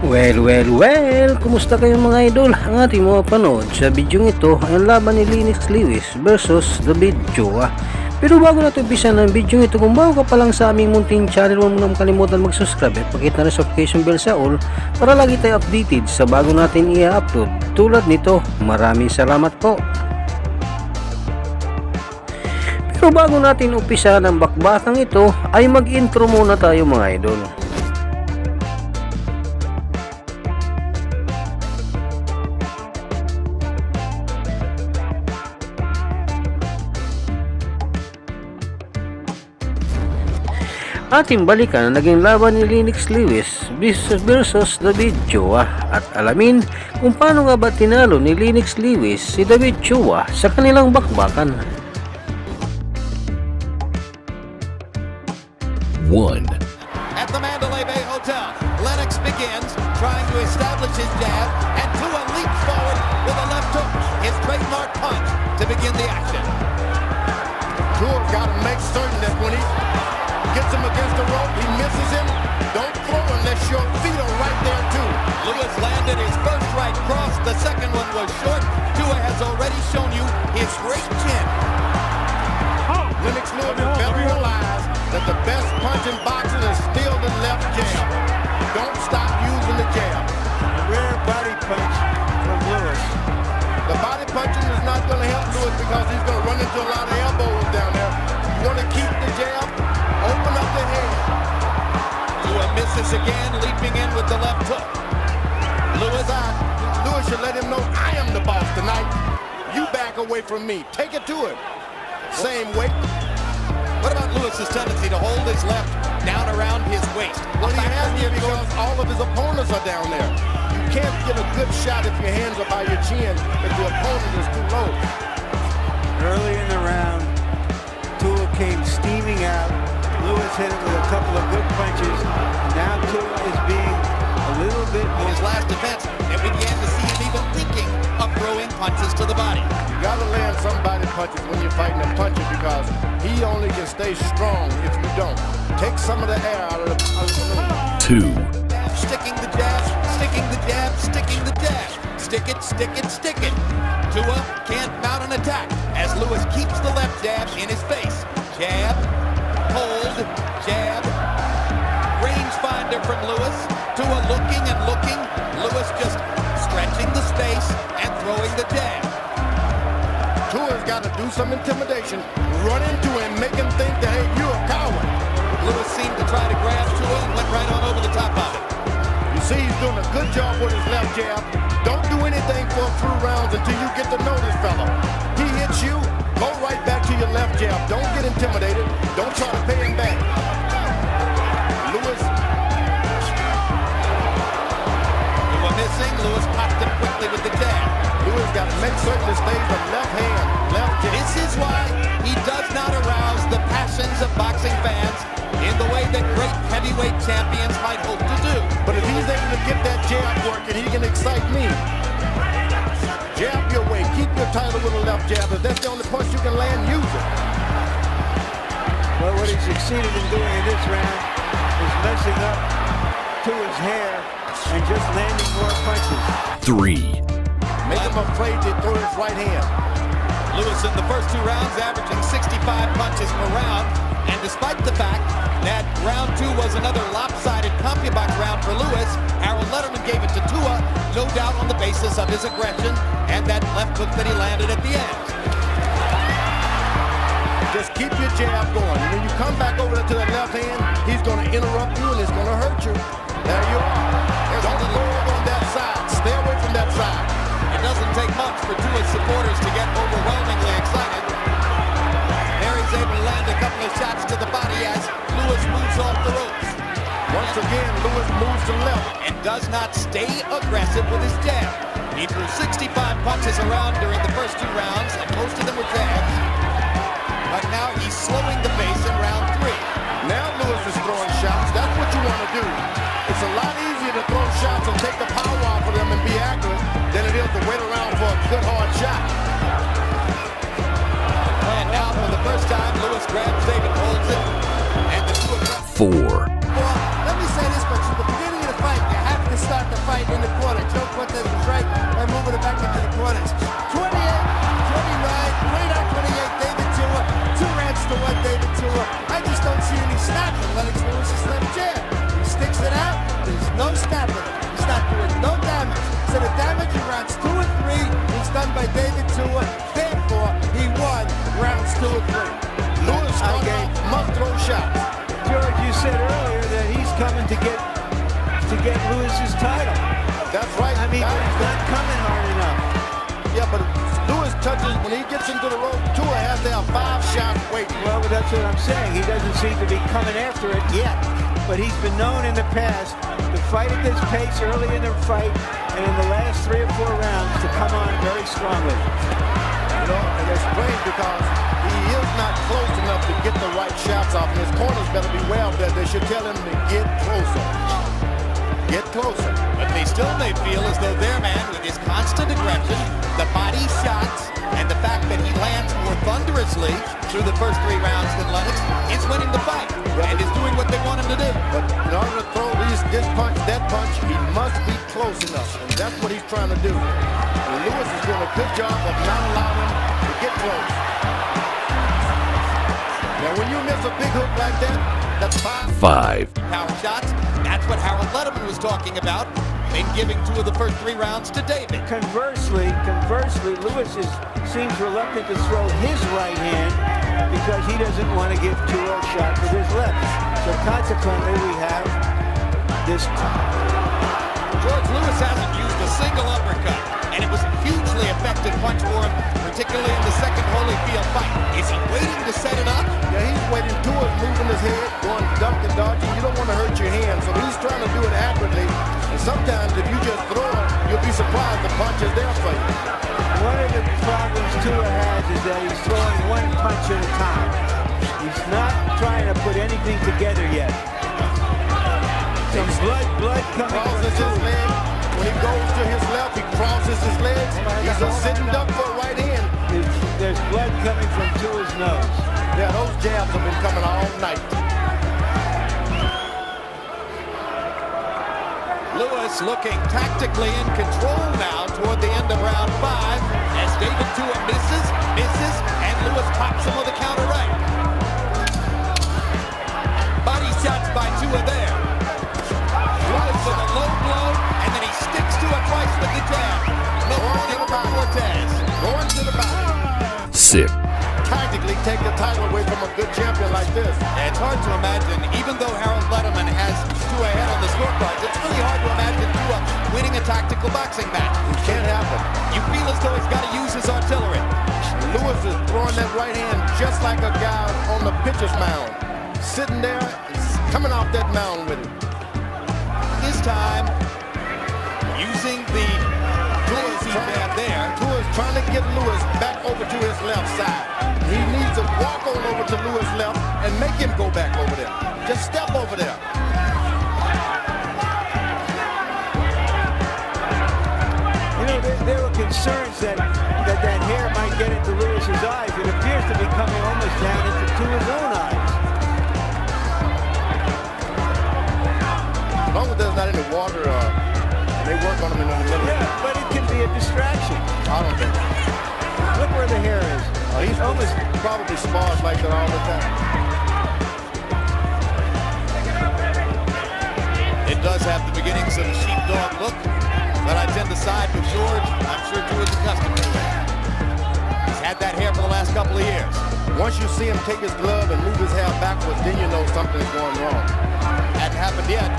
Well, kumusta kayong mga idol? Ang ating mga panood sa bidyong ito ay ang laban ni Lennox Liwes versus David Chua. Pero bago natin umpisa ng bidyong ito, kung bago ka pa lang sa aming munting channel, huwag mo nang kalimutan mag-subscribe at pakit na rin sa notification bell sa all para lagi tayo updated sa bago natin i-upload tulad nito. Maraming salamat po. Pero bago natin umpisa ng bakbakang ito ay mag-intro muna tayo mga idol. Ating balikan ang naging laban ni Lennox Liwes versus David Chua at alamin kung paano nga ba tinalo ni Lennox Liwes si David Chua sa kanilang bakbakan. 1. At the Mandalay Bay Hotel, Lennox begins trying to establish his jab, and Tua leaps forward with a left hook, his trademark punch to begin the action. Tua's got to make certain that when he gets him against the rope, he misses him. Don't throw unless your feet are right there too. Lewis landed his first right cross. The second one was short. Tua has already shown you his great chin. Lennox Liwes better realize that the best punch in boxing is still the left jab. Don't stop using the jab. Rare body punch from Liwes. The body punching is not going to help Liwes because he's going to run into a lot of elbows down there. You want to keep the jab, open up the head. Tua misses again, leaping in with the left hook. Liwes should let him know I am the boss tonight. You back away from me. Take it to him. Same weight. What about Lewis's tendency to hold his left down around his waist? Well, he has to because all of his opponents are down there. You can't get a good shot if your hands are by your chin if the opponent is too low. Early in the round, Tua came steaming out. Liwes hit him with a couple of good punches. Now Tua is being a little bit In more... his last defense, and we began to see him even thinking of throwing punches to the body. You gotta land somebody punches when you're fighting a puncher because he only can stay strong if you don't. Take some of the air out of the ring. 2. Sticking the jab, sticking the jab, sticking the jab. Stick it, stick it, stick it. Tua can't mount an attack as Liwes keeps the left jab in his face. Jab, hold, jab. Rangefinder from Liwes. Tua looking and looking. Liwes just stretching the space and throwing the jab. Tua's got to do some intimidation. Run into him, make him think that, hey, you're a coward. Liwes seemed to try to grab Tua and went right on over the top of it. You see he's doing a good job with his left jab. Don't do anything for a few rounds until you get to know this fella. He hits you, go right back to your left jab. Don't get intimidated. Don't try to pay him back. Liwes. Tua missing. Liwes popped him quickly with the jab. Liwes got to make certain it stays the left hand, left jab. This is why he does not arouse the passions of boxing fans in the way that great heavyweight champions might hope to do. But if he's able to get that jab working, he can excite me. Jab your way. Keep your title with a left jab. If that's the only punch you can land, use it. Well, what he succeeded in doing in this round is messing up Tua's hair and just landing more punches. 3. Make him afraid to throw his right hand. Liwes in the first 2 rounds averaging 65 punches per round. And despite the fact that round 2 was another lopsided CompuBox round for Liwes, Harold Letterman gave it to Tua, no doubt on the basis of his aggression and that left hook that he landed at the end. Just keep your jab going. And when you come back over to the left hand, he's going to interrupt you and it's going to hurt you. There you are. Don't go over on that side. Stay away from that side. It doesn't take much for Tua's supporters to get overwhelmingly excited. There he's able to land a couple of shots to the body as Liwes moves off the ropes. Once again, Liwes moves to left. And does not stay aggressive with his jab. He threw 65 punches around during the first 2 rounds, and most of them were jabs. But now he's slowing the pace in round 3. Now Liwes is throwing shots. That's what you want to do. It's a lot easier to throw shots and take the power off of them and be accurate than it is to wait around for a good hard shot. And now for the first time, Liwes grabs David, holds it, and the 2 of them. 4. Well, let me say this, but at the beginning of the fight, you have to start the to get Lewis's title. That's right. I mean, Guys, he's not coming hard enough. yeah, but Lewis touches, when he gets into the rope, Tua has to have 5 shots waiting. Well, but that's what I'm saying. He doesn't seem to be coming after it yet. But he's been known in the past to fight at this pace early in the fight and in the last 3 or 4 rounds to come on very strongly. You know, and it's strange because he is not close enough to get the right shots off, and his corners better be well that they should tell him to get closer. Get closer. But they still may feel as though their man, with his constant aggression, the body shots, and the fact that he lands more thunderously through the first 3 rounds than Lennox, is winning the fight and is doing what they want him to do. But in order to throw this punch, that punch, he must be close enough, and that's what he's trying to do. And Lewis is doing a good job of not allowing him to get close. Now, when you miss a big hook like that, that's 5 power shots. That's what Harold Letterman was talking about in giving 2 of the first 3 rounds to David. Conversely, Lewis seems reluctant to throw his right hand because he doesn't want to give Tua a shot with his left. So consequently, we have this. George Lewis hasn't used a single uppercut, and it was a hugely effective punch for him, particularly in the second Holyfield fight. Is he waiting to set it up? Yeah, he's waiting. Tua's moving his head, going duck and dodge, and you don't want to hurt your hand, so he's trying to do it accurately. And sometimes if you just throw it, you'll be surprised the punch is there for you. One of the problems Tua has is that he's throwing one punch at a time. He's not trying to put anything together yet. Some blood coming from Crosses his Tua. leg. When he goes to his left, he crosses his legs. He's a sitting duck for a right hand. There's blood coming from Tua's nose. Yeah, those jabs have been coming all night. Lewis looking tactically in control now toward the end of round 5 as David Tua misses, and Lewis pops him with a counter right. Body shots by Tua there. Lewis with a low blow, and then he sticks to it twice with the jab. No warning from Cortez. Going to the body. Sick. Tactically take the title away from a good champion like this. It's hard to imagine, even though Harold Letterman has Tua ahead on the scorecards, it's really hard to imagine Tua winning a tactical boxing match. It can't happen. You feel as though he's got to use his artillery. Lewis is throwing that right hand just like a guy on the pitcher's mound. Sitting there, coming off that mound with it. This time, using the crazy jab there. Tua's trying to get Lewis back over to his left side. He needs to walk on over to Lewis' left and make him go back over there. Just step over there. You know, there were concerns that hair might get into Lewis's eyes. It appears to be coming almost down into Tua's own eyes. As long as there's not any water, they work on him in the middle. Yeah, but it can be a distraction. I don't think. Look where the hair is. He's almost probably spars like that all the time. It does have the beginnings of a sheepdog look, but I tend to side with George. I'm sure Tua's accustomed to it. He's had that hair for the last couple of years. Once you see him take his glove and move his hair backwards, then you know something's going wrong. Hadn't happened yet.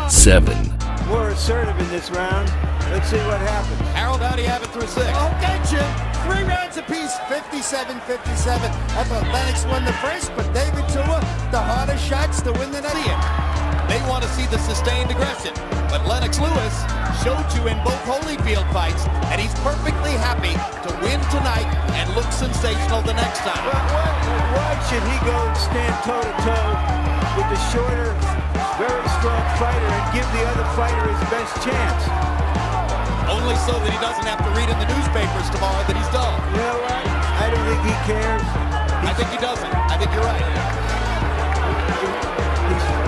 7. More assertive in this round. Let's see what happens. Harold, how do you have it through 6? Okay, Jim. 3 rounds apiece, 57-57. I thought Lennox won the first, but David Tua, the harder shots to win the next. See it. They want to see the sustained aggression. But Lennox Liwes showed you in both Holyfield fights that he's perfectly happy to win tonight and look sensational the next time. Why should he go stand toe-to-toe with the shorter, very strong fighter and give the other fighter his best chance? Only so that he doesn't have to read in the newspapers tomorrow that he's dull. You know what? I don't think he cares. I think he doesn't. I think you're right.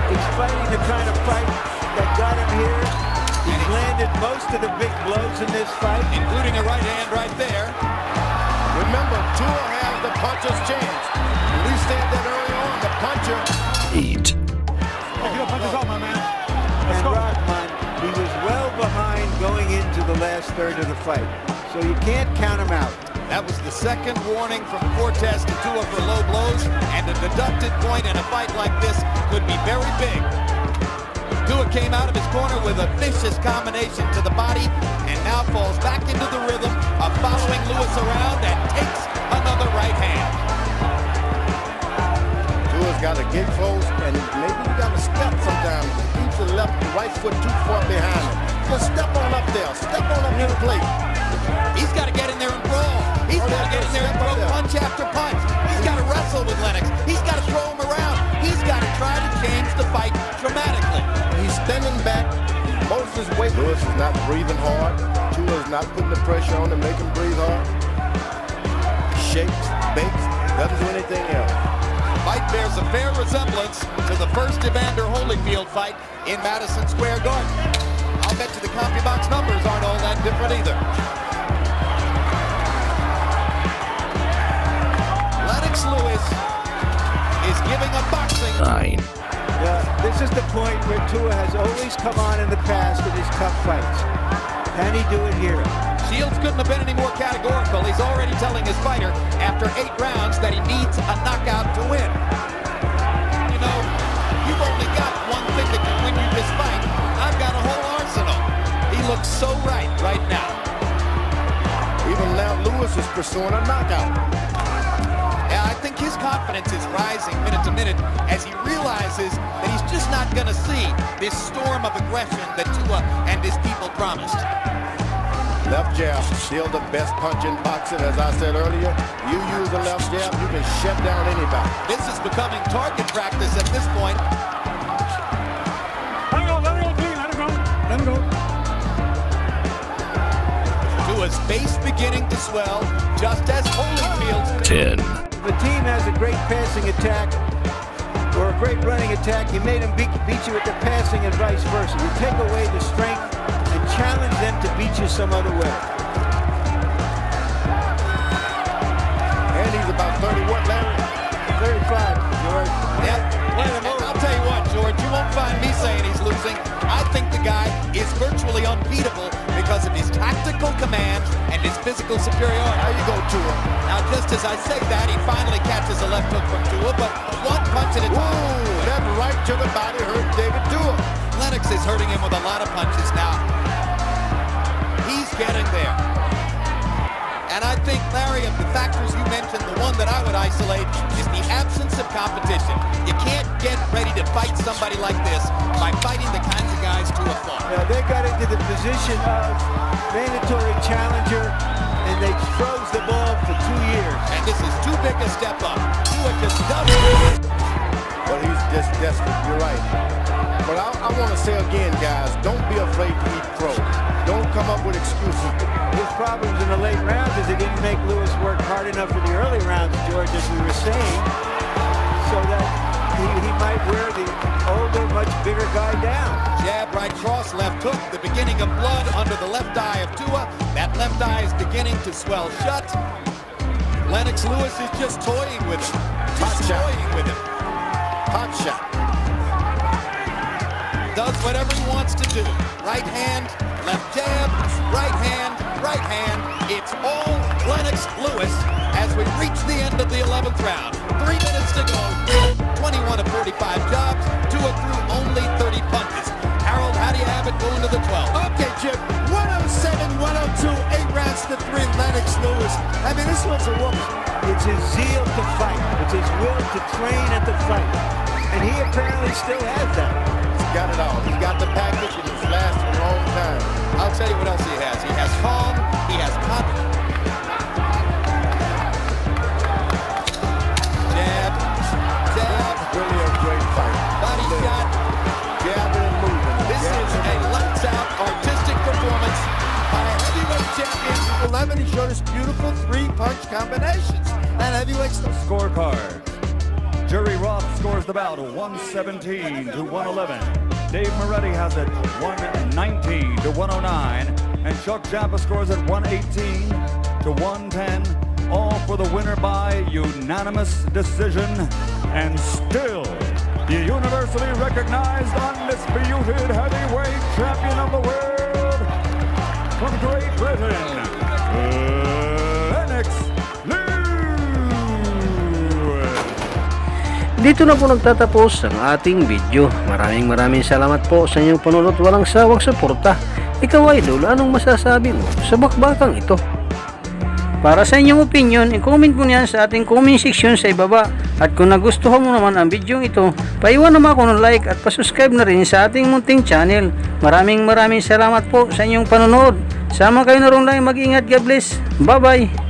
He's fighting the kind of fight that got him here. He's landed most of the big blows in this fight. Including a right hand right there. Remember, Tua has the puncher's chance. We said that early on, the puncher. 8. And Rockman, he was well behind going into the last third of the fight. So you can't count him out. That was the second warning from Cortez to Tua for low blows, and a deducted point in a fight like this could be very big. Tua Tua came out of his corner with a vicious combination to the body and now falls back into the rhythm of following Liwes around and takes another right hand. Tua's got to get close, and maybe you got to step sometimes. He keeps the right foot too far behind him. Just step on up there. Step on up to the plate. He's got to get in there and brawl. He's got to get in there and throw punch after punch. He's got to wrestle with Lennox. He's got to throw him around. He's got to try to change the fight dramatically. He's standing back. Most of his weight. Liwes is not breathing hard. Tua is not putting the pressure on to make him breathe hard. Shakes, bakes, doesn't do anything else. Fight bears a fair resemblance to the first Evander Holyfield fight in Madison Square Garden. I'll bet you the CompuBox numbers aren't all that different either. Lennox Liwes is giving a boxing 9, This is the point where Tua has always come on in the past in his tough fights. Can he do it here? Shields couldn't have been any more categorical. He's already telling his fighter after 8 rounds that he needs a knockout to win. You know, you've only got one thing that can win you this fight. I've got a whole arsenal. He looks so right now. Even now, Liwes is pursuing a knockout. Yeah, I think his confidence is rising minute to minute as he realizes that he's just not going to see this storm of aggression that Tua and his people promised. Left jab, still the best punch in boxing. As I said earlier, you use the left jab, you can shut down anybody. This is becoming target practice at this point. Let him go. Tua's face beginning to swell, just as Holyfield's. 10, If a team has a great passing attack or a great running attack, you made them beat you with the passing and vice versa. You take away the strength and challenge them to beat you some other way. And he's about 30, what, Larry? 35, George. Yeah, and I'll tell you what, George, you won't find me saying he's losing. I think the guy is virtually unbeatable because of his tactical command and his physical superiority. How you go, Tua? Now, just as I say that, he finally catches a left hook from Tua, but one punch at a time. Ooh, that right to the body hurt David Tua. Lennox is hurting him with a lot of punches now. He's getting there. And I think, Larry, of the factors you mentioned, the one that I would isolate is the absence of competition. You can't get ready to fight somebody like this by fighting the kinds of guys Tua fought. Now, they got into the position of mandatory challenger, and they froze the ball for 2 years. And this is too big a step up. Tua just doesn't. But he's just desperate, you're right. But I want to say again, guys, don't be afraid to eat crow. Don't come up with excuses. His problems in the late rounds is he didn't make Liwes work hard enough in the early rounds, George, as we were saying, so that he might wear the older, much bigger guy down. Jab, right cross, left hook, the beginning of blood under the left eye of Tua. That left eye is beginning to swell shut. Lennox Liwes is just toying with him. Just toying with him. Hot shot. Does whatever he wants to do. Right hand, left jab, right hand, right hand. It's all Lennox Liwes as we reach the end of the 11th round. 3 minutes to go. 21 of 45 jobs. Tua threw only 30 punches. Harold, how do you have it going to the 12th? Okay, Jim. 107, 102, 8 rounds to 3, Lennox Liwes. I mean, this one's a woman. It's his zeal to fight. It's his will to train and to fight. And he apparently still has that. He's got it all. He's got the package, and it's lasted a long time. I'll tell you what else he has. He has calm. He has confidence. Jab. Jab. Really a great fight. Body shot. Jabbing and moving. This is a lights-out artistic performance by a heavyweight champion. 11, he showed us beautiful 3-punch combinations. And heavyweights. Scorecard. Jerry Roth scores the bout 117 to 111. Dave Moretti has it 119 to 109. And Chuck Champa scores it 118 to 110. All for the winner by unanimous decision. And still, the universally recognized undisputed heavyweight champion of the world from Great Britain, Lennox Liwes. dito na po nagtatapos ang ating video. Maraming salamat po sa inyong panonood. Walang sawang suporta. Ikaw idol, anong masasabi mo sa bakbakang ito? Para sa inyong opinion, i-comment mo niyan sa ating comment section sa ibaba. At kung nagustuhan mo naman ang video ito, paiwan naman ako ng like at pasubscribe na rin sa ating munting channel. Maraming salamat po sa inyong panonood. Sama kayo na rin lang, mag-ingat, God bless. Bye bye.